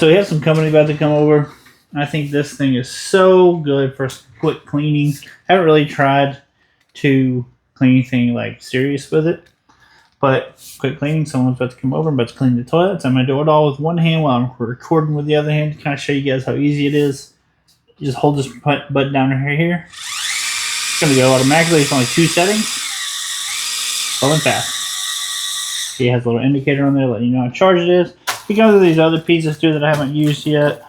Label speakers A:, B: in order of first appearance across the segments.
A: So we have some company about to come over. I think this thing is so good for quick cleaning. I haven't really tried to clean anything like serious with it. But quick cleaning, someone's about to come over. I'm about to clean the toilets. I'm going to do it all with one hand while I'm recording with the other hand to kind of show you guys how easy it is. You just hold this button down here. It's going to go automatically. It's only 2 settings. Slow and fast. See, it has a little indicator on there letting you know how charged it is. You go to these other pieces too that I haven't used yet.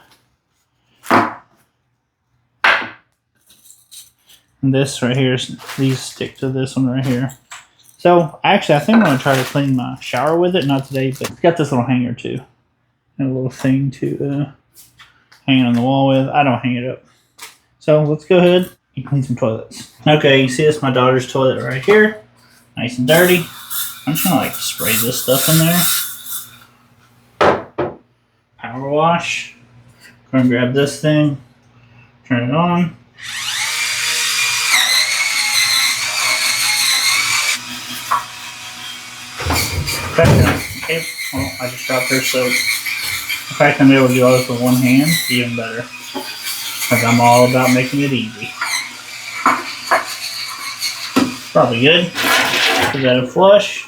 A: And this right here, these stick to this one right here. So, actually, I think I'm going to try to clean my shower with it. Not today, but it's got this little hanger, too. And a little thing to hang it on the wall with. I don't hang it up. So, let's go ahead and clean some toilets. Okay, you see this? My daughter's toilet right here. Nice and dirty. I'm just going to, spray this stuff in there. Power wash. Go and grab this thing. Turn it on. Okay, well, I just dropped her soap. The fact I'm able to do all this with one hand, even better. Because I'm all about making it easy. Probably good. Give that a flush.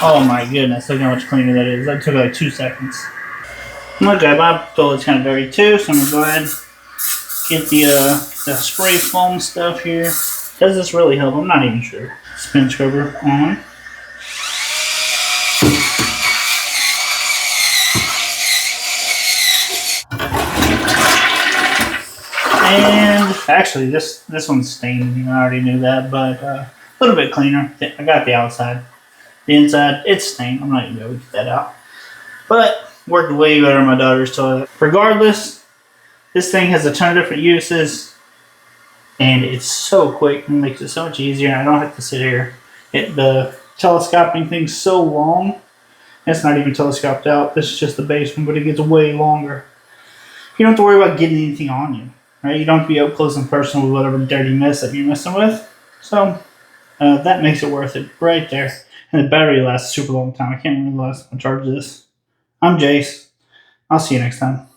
A: Oh my goodness, look how much cleaner that is. That took like 2 seconds. Okay, my toilet's kind of dirty too, so I'm going to go ahead and get the spray foam stuff here. Does this really help? I'm not even sure. Spin scrubber on. And actually, this one's stained. I already knew that, but a little bit cleaner. I got the outside. The inside, it's stained. I'm not even going to get that out. But worked way better on my daughter's toilet. Regardless, this thing has a ton of different uses, and it's so quick and makes it so much easier. And I don't have to sit here. The telescoping thing's so long. It's not even telescoped out. This is just the base one, but it gets way longer. You don't have to worry about getting anything on you. Right? You don't have to be up close and personal with whatever dirty mess that you're messing with. So that makes it worth it right there. And the battery lasts a super long time. I can't remember the last time I charged this. I'm Jace. I'll see you next time.